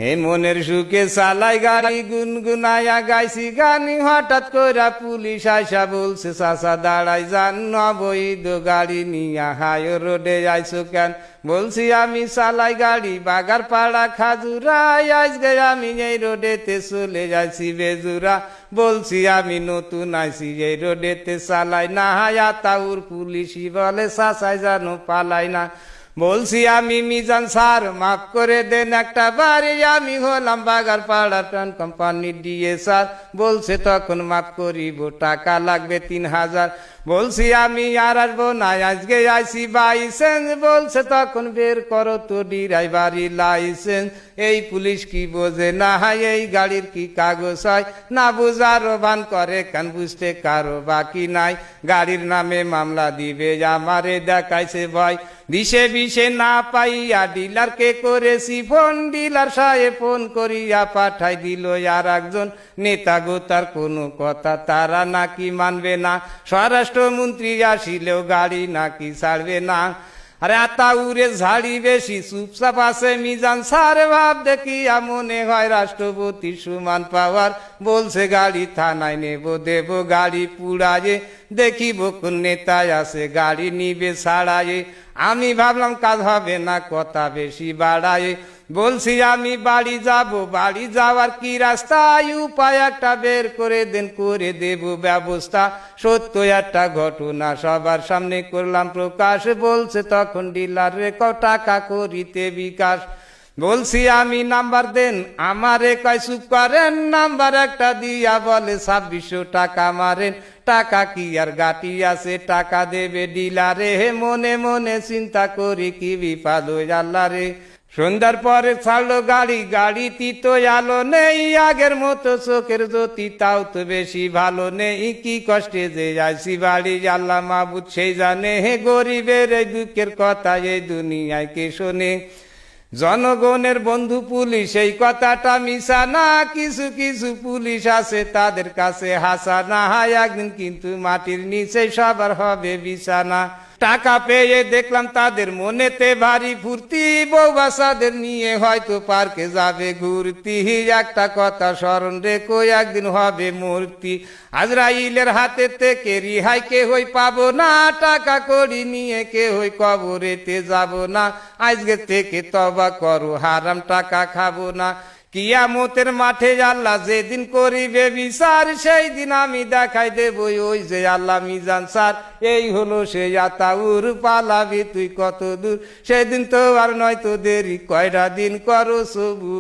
হে মনের সুখে চালাই গাড়ি গুনগুনাইয়া গাইছি গানি, হঠাৎ কইরা পুলিশ আইসা বলছে চাচা দাঁড়াই যান, অবৈধ গাড়ি নিয়া হাই রোডে আইসো কেন? বলছি আমি চালাই গাড়ি বাগারপাড়া খাজুরাই, আজকে আমি এই রোডেতে চলে যাইছি বেজুরা। বলছি আমি নতুন আইছি এই রোডেতে চালাই না, আতাউর পুলিশই বলে চাচাই জানো পালাই না। বলছি আমি মিজান স্যার মাফ করে দেন একটা বাড়ি, আমি হলাম বাগারপাড়া ট্রান কোম্পানি দিয়ে স্যার। বলছে তখন মাফ করিব টাকা লাগবে 3000। বলছি আমি আর আসবো না আজকে আইসি বাইসেন্স। বলছে তখন বের করো তো ড্রাইভারি লাইসেন্স। এই পুলিশ কি বোঝে না, এই গাড়ির কি কাগজ হয় না, বুঝারও ভান করে কেন, বুঝতে কারো বাকি নাই। গাড়ির নামে মামলা দিবে আমারে দেখাইছে ভয়, দিশে বিশে না পাইয়া ডিলারকে করেছি ফোন। ডিলার সাহেব ফোন করিয়া পাঠাই দিল আর একজন নেতা গো, তার কোনো কথা তারা নাকি মানবে না। স্বরাষ্ট্রমন্ত্রী আসিলেও গাড়ি নাকি ছাড়বে না। আরে আতাউরে ঝাড়ি বেশি চুপচাপ আছে মিজান স্যার, ভাব দেখিয়া মনে হয় রাষ্ট্রপতির সমান পাওয়ার। বলছে গাড়ি থানায় নেব দেব গাড়ি পুড়ায়ে, দেখিব কোন নেতায় আছে গাড়ি নিবে ছাড়ায়ে। আমি ভাবলাম কাজ হবে না কথা বেশি বাড়ায়ে। বলছি আমি বাড়ি যাব, বাড়ি যাওয়ার কি রাস্তায়, উপায় একটা বের করে দেন, করে দেব ব্যবস্থা। সত্য একটা ঘটনা সবার সামনে করলাম প্রকাশ। বলছে তখন ডিলার রে টাকা করিতে বিকাশ। বলছি আমি নাম্বার দেন, আমারে কয় চুপ করেন। নাম্বার একটা দিয়া বলে 2600 টাকা মারেন। টাকা কি আর গাটি আছে, টাকা দেবে ডিলারে। মনে মনে চিন্তা করি কি বিপদ আল্লাহ রে। সন্ধ্যার পরে ছাড়লো গাড়ি, গাড়িতে তো আলো নেই আগের মতো চোখের জ্যোতি, তাও তো বেশি ভালো নেই। কি কষ্টে যে আইসি বাড়ি আল্লাহ মাহবুদ সেই জানে। গরিবের এই দুঃখের কথা এই দুনিয়ায় কে শোনে? জনগণের বন্ধু পুলিশ এই কথাটা মিশা না, কিছু কিছু পুলিশ আছে তাদের কাছে হাসা না। একদিন কিন্তু মাটির নিচে সবার হবে বিছানা। টাকা পেয়ে দেখলাম তাদের মনেতে ভারী ফুর্তি, বউ বাচ্চাদের নিয়ে হয়তো পার্কে যাবে ঘুরতি। একটা কথা স্মরণ রেখো একদিন হবে মূর্তি, আজরাইলের হাতে থেকে রিহাই কে হই পাবো না। টাকা কড়ি নিয়ে কে হই কবরেতে যাব না। আজকে থেকে তওবা করো হারাম টাকা খাবো না। কিয়ামতের মাঠে আল্লাহ যেদিন করিবে বিচার, সেই দিন আমি দেখাই দেব ওই যে আল্লাহ মিজান স্যার। এই হলো সেই আতাউর, পালাবি তুই কত দূর, সেদিন তো আর নয়তো দেরি, কয়টা দিন করো সবুর।